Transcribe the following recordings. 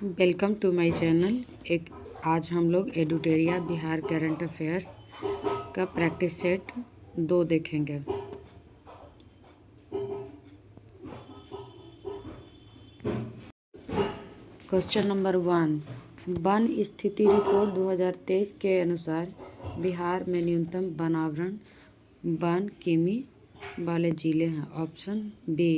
Welcome to my channel. आज हम लोग एडुटेरिया बिहार करंट अफेयर्स का प्रैक्टिस सेट 2 देखेंगे। क्वेश्चन नंबर 1, वन स्थिति रिपोर्ट 2023 के अनुसार बिहार में न्यूनतम वनावरण वन किमी वाले जिले हैं। Option B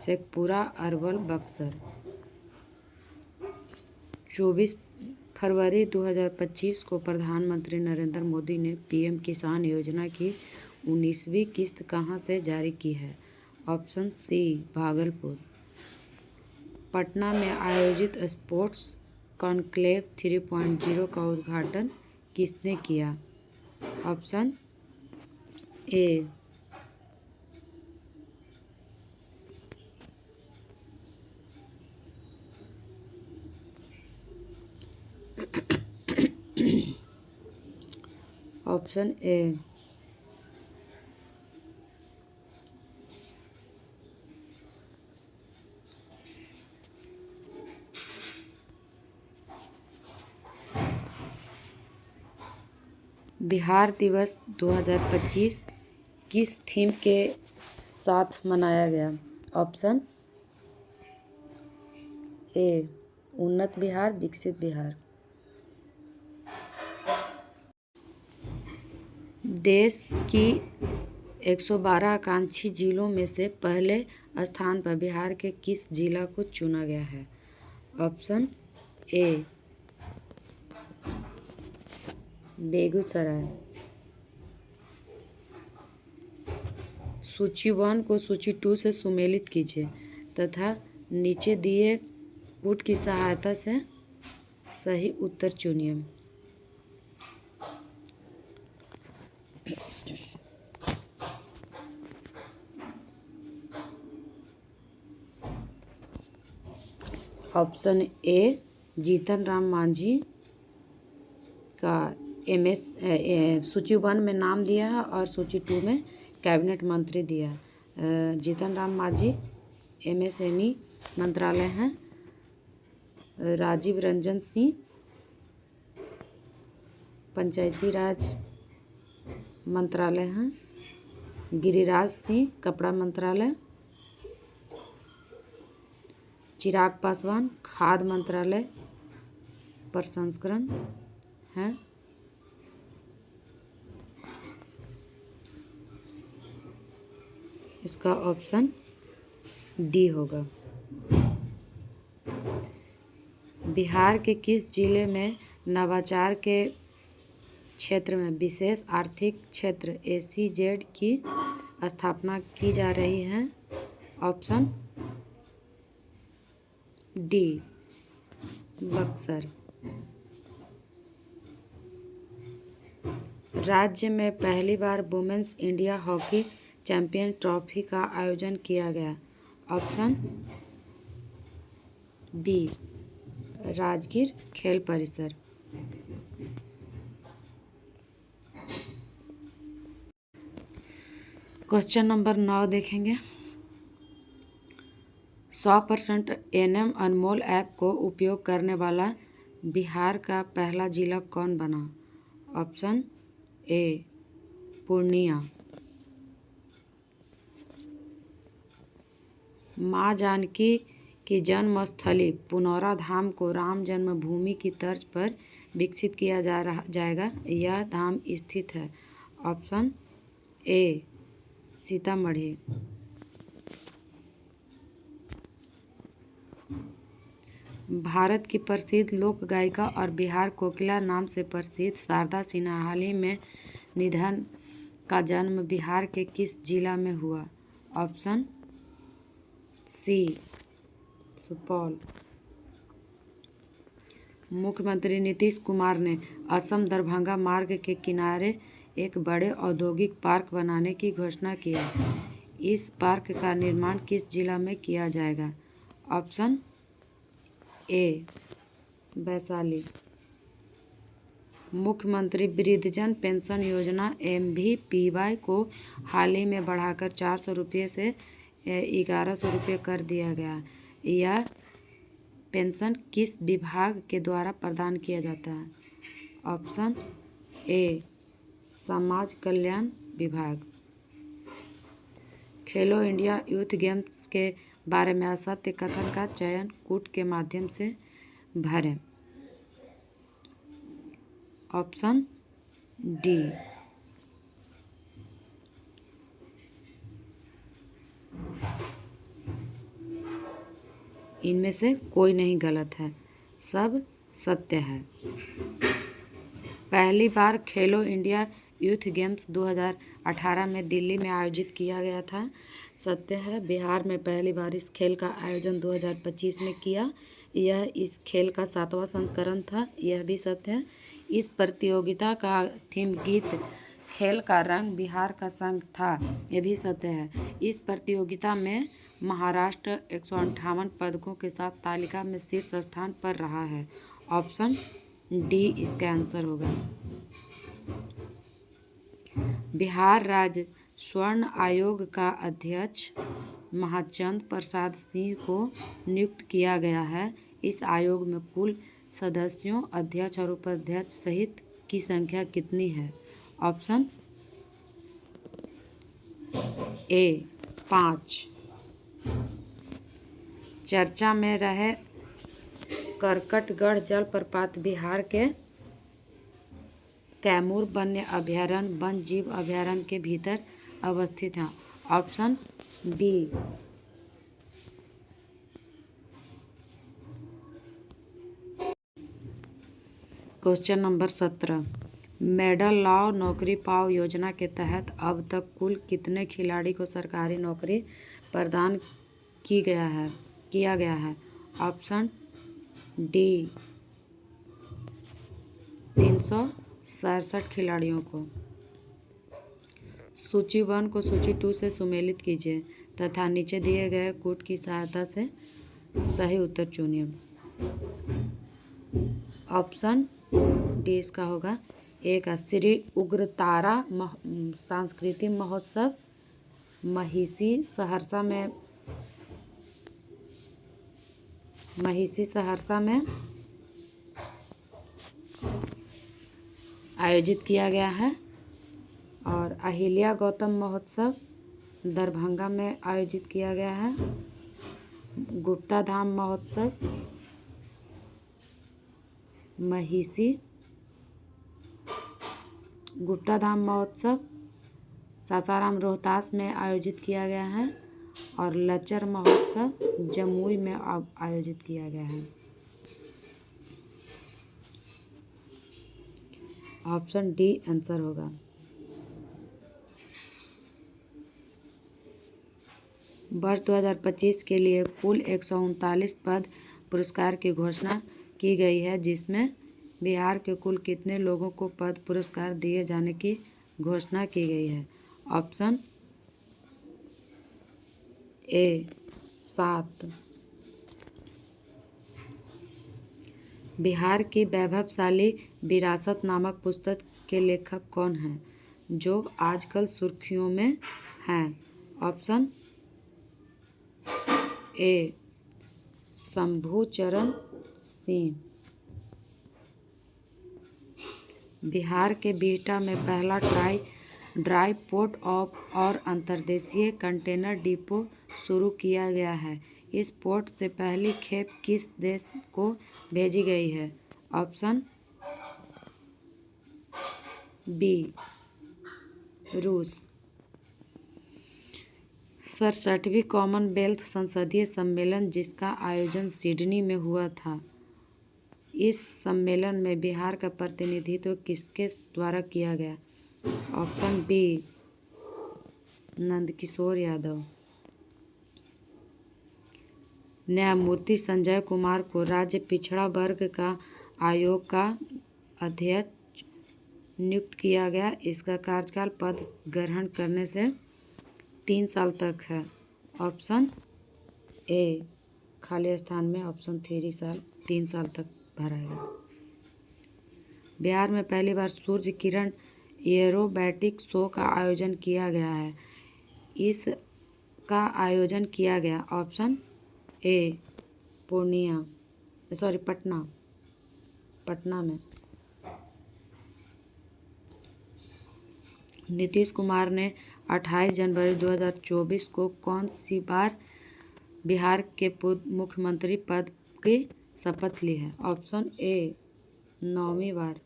Sheikhpura, Arwal, Buxar. 24 फरवरी 2025 को प्रधानमंत्री नरेंद्र मोदी ने पीएम किसान योजना की 19वीं किस्त कहां से जारी की है। Option C Bhagalpur. पटना में आयोजित स्पोर्ट्स कॉन्क्लेव 3.0 का उद्घाटन किसने किया। Option A option A Bihar दिवस 2025 किस थीम के साथ मनाया गया। ऑप्शन ए उन्नत बिहार विकसित बिहार। देश की 112 आकांक्षी जिलों में से पहले स्थान पर बिहार के किस जिला को चुना गया है। ऑप्शन ए बेगूसराय। सूची 1 को सूची 2 से सुमेलित कीजिए तथा नीचे दिए पुट की सहायता से सही उत्तर चुनिए। ऑप्शन ए जीतन राम मांझी का सूची 1 में नाम दिया है और सूची 2 में कैबिनेट मंत्री दिया है। जीतन राम मांझी MSME मंत्रालय हैं। राजीव रंजन सिंह पंचायती राज मंत्रालय हैं। गिरिराज सिंह कपड़ा मंत्रालय। चिराग पासवान खाद्य मंत्रालय प्रसंस्करण है। इसका ऑप्शन डी होगा। बिहार के किस जिले में नवाचार के क्षेत्र में विशेष आर्थिक क्षेत्र SEZ की स्थापना की जा रही है। Option D Buxar. राज्य में पहली बार women's India hockey champion trophy का आयोजन किया गया। ऑप्शन बी राजगीर खेल परिसर। क्वेश्चन नंबर 9 देखेंगे। 100% NM अनमोल ऐप को उपयोग करने वाला बिहार का पहला जिला कौन बना। Option A Purnia. माँ जानकी की जन्मस्थली पुनौरा धाम को राम जन्मभूमि की तर्ज पर विकसित किया जाएगा। यह धाम स्थित है। ऑप्शन ए सीतामढ़ी। भारत की प्रसिद्ध लोक गायिका और बिहार कोकिला नाम से प्रसिद्ध शारदा सिन्हा हाल ही में निधन का जन्म बिहार के किस जिला में हुआ। Option C Supaul. मुख्यमंत्री नीतीश कुमार ने असम दरभंगा मार्ग के किनारे एक बड़े औद्योगिक पार्क बनाने की घोषणा की है। इस पार्क का निर्माण किस जिला में किया जाएगा। Option A Vaishali. मुख्यमंत्री वृद्धजन पेंशन योजना MVPY को हाल ही में बढ़ाकर 400 रुपये से 1100 रुपये कर दिया गया। यह पेंशन किस विभाग के द्वारा प्रदान किया जाता है? ऑप्शन ए समाज कल्याण विभाग। खेलो इंडिया यूथ गेम्स के बारे में असत्य कथन का चयन कूट के माध्यम से भरें। Option D. इनमें से कोई नहीं गलत है, सब सत्य है। पहली बार खेलो इंडिया यूथ गेम्स 2018 में दिल्ली में आयोजित किया गया था, सत्य है। बिहार में पहली बार इस खेल का आयोजन 2025 में किया, यह इस खेल का 7वां संस्करण था, यह भी सत्य है। इस प्रतियोगिता का थीम गीत खेल का रंग बिहार का संग था, यह भी सत्य है। इस प्रतियोगिता में महाराष्ट्र 158 पदकों के साथ तालिका में शीर्ष स्थान पर रहा है। ऑप्शन डी इसका आंसर होगा। बिहार राज्य स्वर्ण आयोग का अध्यक्ष महाचंद प्रसाद सिंह को नियुक्त किया गया है। इस आयोग में कुल सदस्यों, अध्यक्ष और उपाध्यक्ष सहित की संख्या कितनी है? ऑप्शन ए 5। चर्चा में रहे करकटगढ़ जलप्रपात बिहार के कैमूर वन्य अभयारण्य वन जीव अभयारण्य के भीतर अवस्थित है। Option B. Question number 17, medal लाओ नौकरी पाओ योजना के तहत अब तक कुल कितने खिलाड़ी को सरकारी नौकरी प्रदान किया गया है? ऑप्शन डी 367 खिलाड़ियों को। सूची 1 को सूची 2 से सुमेलित कीजिए तथा नीचे दिए गए कूट की सहायता से सही उत्तर चुनिए। ऑप्शन डी इसका होगा। एक श्री उग्रतारा सांस्कृतिक महोत्सव महिषी सहरसा में आयोजित किया गया है और अहिल्या गौतम महोत्सव दरभंगा में आयोजित किया गया है। गुप्ता धाम महोत्सव सासाराम रोहतास में आयोजित किया गया है और लचर महोत्सव जमुई में आयोजित किया गया है। ऑप्शन डी आंसर होगा। वर्ष 2025 के लिए कुल 139 पद पुरस्कार की घोषणा की गई है, जिसमें बिहार के कुल कितने लोगों को पद पुरस्कार दिए जाने की घोषणा की गई है? ऑप्शन ए 7। बिहार की वैभवशाली विरासत नामक पुस्तक के लेखक कौन हैं, जो आजकल सुर्खियों में हैं? Option A Shambhucharan Singh. बिहार के बिहटा में पहला ड्राई पोर्ट और अंतर्देशीय कंटेनर डिपो शुरू किया गया है। इस पोर्ट से पहली खेप किस देश को भेजी गई है? ऑप्शन बी रूस। 67वीं कॉमनवेल्थ संसदीय सम्मेलन जिसका आयोजन सिडनी में हुआ था, इस सम्मेलन में बिहार का प्रतिनिधित्व किसके द्वारा किया गया? Option B Nandkishore Yadav. न्यायमूर्ति संजय कुमार को राज्य पिछड़ा वर्ग का आयोग का अध्यक्ष नियुक्त किया गया। इसका कार्यकाल पद ग्रहण करने से 3 साल तक है। ऑप्शन ए खाली स्थान में ऑप्शन 3 साल तक भराएगा। बिहार में पहली बार सूर्य किरण एरोबैटिक शो का आयोजन किया गया है। इसका आयोजन किया गया। Option A Purnia. Sorry Patna में। नीतीश कुमार ने 28 जनवरी 2024 को कौन सी बार बिहार के मुख्यमंत्री पद की शपथ ली है? ऑप्शन ए 9वीं बार।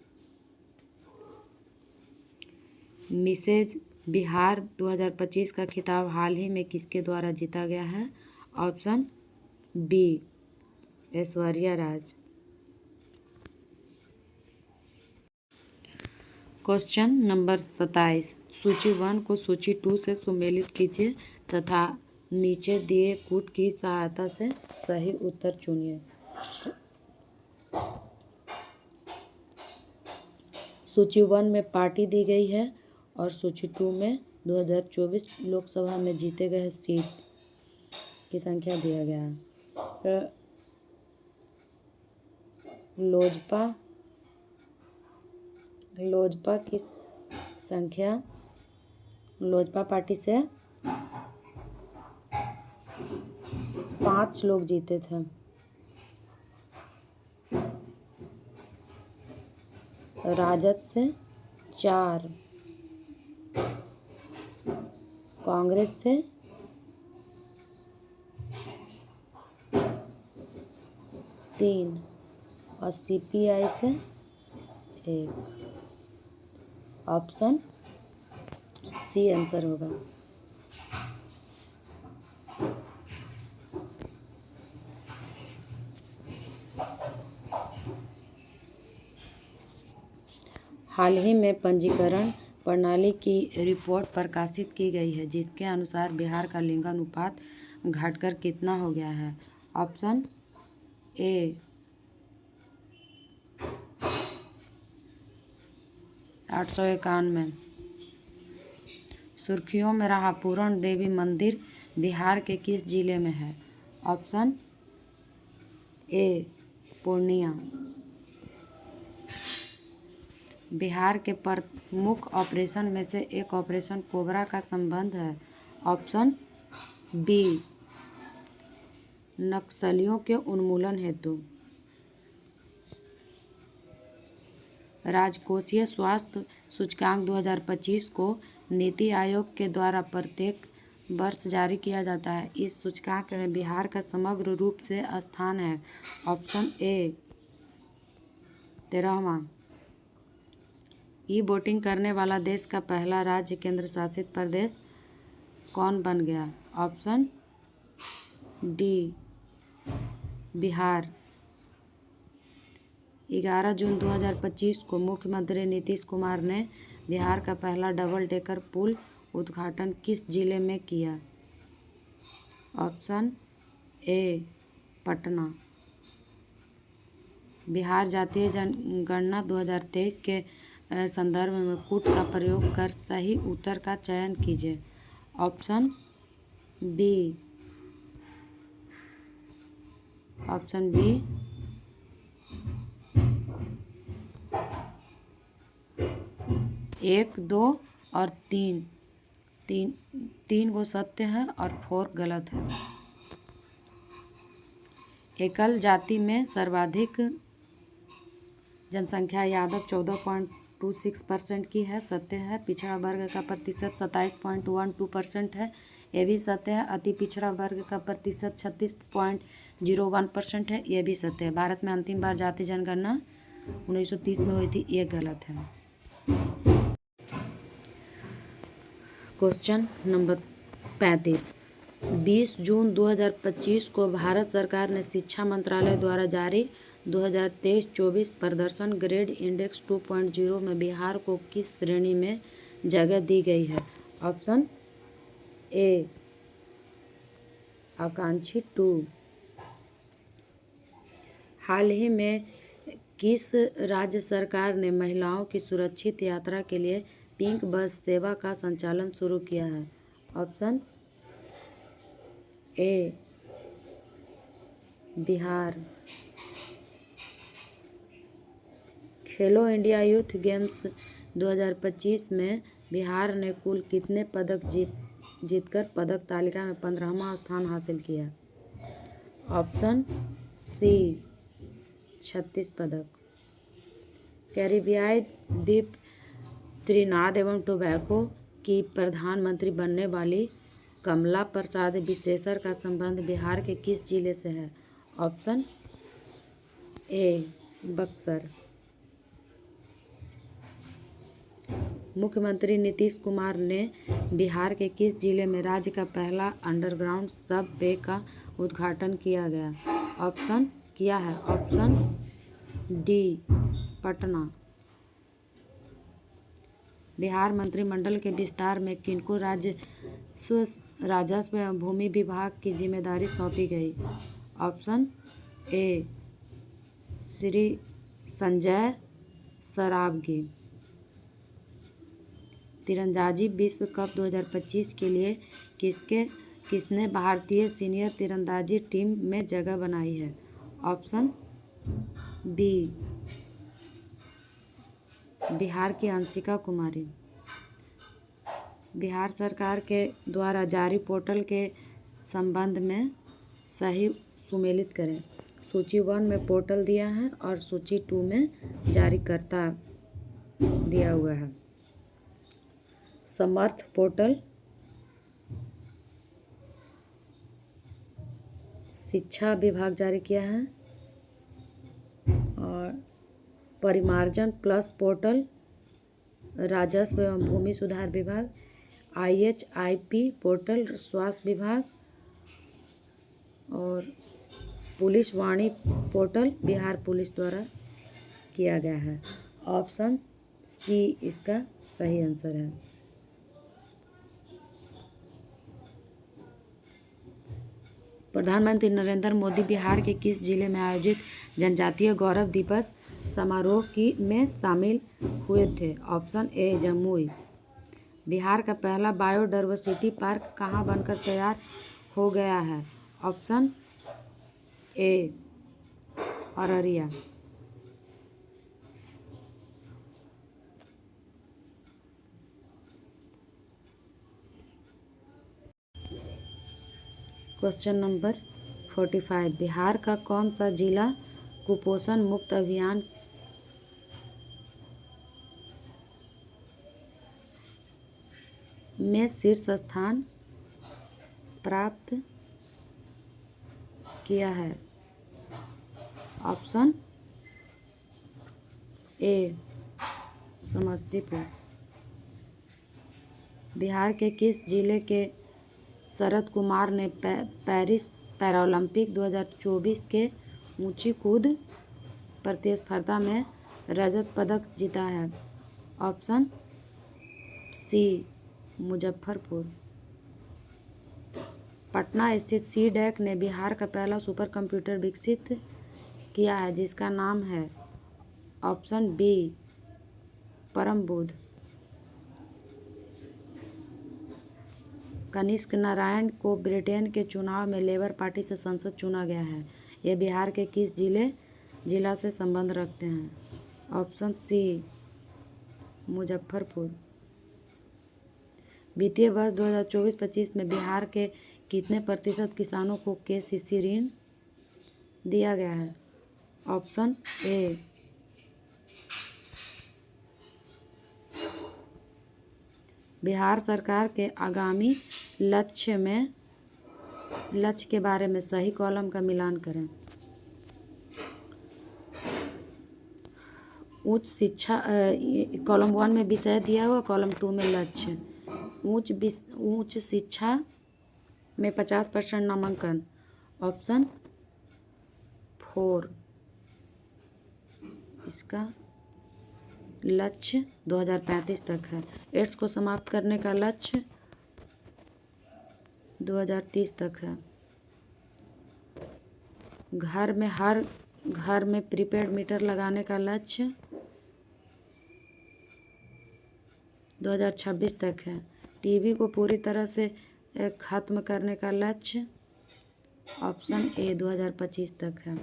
मिसेज बिहार 2025 का खिताब हाल ही में किसके द्वारा जीता गया है? ऑप्शन बी ऐश्वर्या राज। क्वेश्चन नंबर 27, सूची 1 को सूची 2 से सुमेलित कीजिए तथा नीचे दिए कूट की सहायता से सही उत्तर चुनिए। सूची 1 में पार्टी दी गई है और सूची 2 में 2024 लोकसभा में जीते गए सीट की संख्या दिया गया है। लोजपा की संख्या, लोजपा पार्टी से 5 लोग जीते थे। राजद से 4, कांग्रेस से 3 और सीपीआई से 1। ऑप्शन सी आंसर होगा। हाल ही में पंजीकरण प्रणाली की रिपोर्ट प्रकाशित की गई है जिसके अनुसार बिहार का लिंगानुपात घटकर कितना हो गया है? ऑप्शन ए 891। सुर्खियों में रहा पूरण देवी मंदिर बिहार के किस जिले में है? ऑप्शन ए पूर्णिया। बिहार के प्रमुख ऑपरेशन में से एक ऑपरेशन कोबरा का संबंध है? ऑप्शन बी नक्सलियों के उन्मूलन हेतु। राजकोषीय स्वास्थ्य सूचकांक 2025 को नीति आयोग के द्वारा प्रत्येक वर्ष जारी किया जाता है। इस सूचकांक में बिहार का समग्र रूप से स्थान है? ऑप्शन ए 13वां। ई वोटिंग करने वाला देश का पहला राज्य केंद्र शासित प्रदेश कौन बन गया? Option D Bihar. 11 जून 2025 को मुख्यमंत्री नीतीश कुमार ने बिहार का पहला डबल डेकर पुल उद्घाटन किस जिले में किया? Option A Patna. बिहार जातीय जनगणना 2023 के संदर्भ में कूट का प्रयोग कर सही उत्तर का चयन कीजिए। ऑप्शन बी 1, 2 और 3 वो सत्य है और 4 गलत है। एकल जाति में सर्वाधिक जनसंख्या यादव 14.26% की है, सत्य है। पिछड़ा वर्ग का प्रतिशत 27.12% है, ये भी सत्य है। अति पिछड़ा वर्ग का प्रतिशत 36.01% है, ये भी सत्य है। भारत में अंतिम बार जातीय जनगणना 1930 में हुई थी, ये गलत है। क्वेश्चन नंबर 35, 20 जून 2025 को भारत सरकार ने शिक्षा मंत्रालय द्वारा जारी 2023-24 प्रदर्शन ग्रेड इंडेक्स 2.0 में बिहार को किस श्रेणी में जगह दी गई है? ऑप्शन ए आकांक्षी 2। हाल ही में किस राज्य सरकार ने महिलाओं की सुरक्षित यात्रा के लिए पिंक बस सेवा का संचालन शुरू किया है? ऑप्शन ए बिहार। खेलो इंडिया यूथ गेम्स 2025 में बिहार ने कुल कितने पदक जीतकर पदक तालिका में 15वां स्थान हासिल किया? ऑप्शन सी 36 पदक। कैरिबियाई द्वीप त्रिनाद एवं टोबैगो की प्रधानमंत्री बनने वाली कमला प्रसाद विशेषर का संबंध बिहार के किस जिले से है? ऑप्शन ए बक्सर। मुख्यमंत्री नीतीश कुमार ने बिहार के किस जिले में राज्य का पहला अंडरग्राउंड सब वे का उद्घाटन किया है? Option D Patna. बिहार मंत्रिमंडल के विस्तार में किनको राजस्व एवं भूमि विभाग की जिम्मेदारी सौंपी गई? Option A Shri Sanjay Saraogi. तीरंदाजी विश्व कप 2025 के लिए किसने भारतीय सीनियर तीरंदाजी टीम में जगह बनाई है? ऑप्शन बी बिहार की अंशिका कुमारी। बिहार सरकार के द्वारा जारी पोर्टल के संबंध में सही सुमेलित करें। सूची 1 में पोर्टल दिया है और सूची 2 में जारीकर्ता दिया हुआ है। समर्थ पोर्टल शिक्षा विभाग जारी किया है और परिमार्जन प्लस पोर्टल राजस्व एवं भूमि सुधार विभाग, IHIP पोर्टल स्वास्थ्य विभाग और पुलिस वाणी पोर्टल बिहार पुलिस द्वारा किया गया है। ऑप्शन सी इसका सही आंसर है। प्रधानमंत्री नरेंद्र मोदी बिहार के किस जिले में आयोजित जनजातीय गौरव दिवस समारोह में शामिल हुए थे? Option A Jamui. बिहार का पहला बायोडायवर्सिटी पार्क कहाँ बनकर तैयार हो गया है? ऑप्शन ए अररिया। Question number 45। बिहार का कौन सा जिला कुपोषण मुक्त अभियान में शीर्ष स्थान प्राप्त किया है? ऑप्शन ए समस्तीपुर। बिहार के किस जिले के शरद कुमार ने पेरिस पैरालंपिक 2024 के ऊंची कूद प्रतिस्पर्धा में रजत पदक जीता है? Option C Muzaffarpur. पटना स्थित सीडैक ने बिहार का पहला सुपर कंप्यूटर विकसित किया है जिसका नाम है? ऑप्शन बी परम बुद्ध। कनिष्क नारायण को ब्रिटेन के चुनाव में लेबर पार्टी से सांसद चुना गया है। ये बिहार के किस जिला से संबंध रखते हैं? Option C Muzaffarpur. वित्तीय वर्ष 2024-25 में बिहार के कितने प्रतिशत किसानों को KCC ऋण दिया गया है? ऑप्शन ए 50%। बिहार सरकार के आगामी लक्ष्य के बारे में सही कॉलम का मिलान करें। उच्च शिक्षा कॉलम 1 में विषय दिया हुआ, कॉलम 2 में लक्ष्य। उच्च शिक्षा में 50% नामांकन। ऑप्शन 4 इसका लक्ष्य 2035 तक है। एड्स को समाप्त करने का लक्ष्य 2030 तक है। हर घर में प्रीपेड मीटर लगाने का लक्ष्य 2026 तक है। टीबी को पूरी तरह से खत्म करने का लक्ष्य ऑप्शन ए 2025 तक है।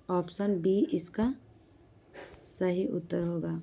ऑप्शन बी इसका सही उत्तर होगा।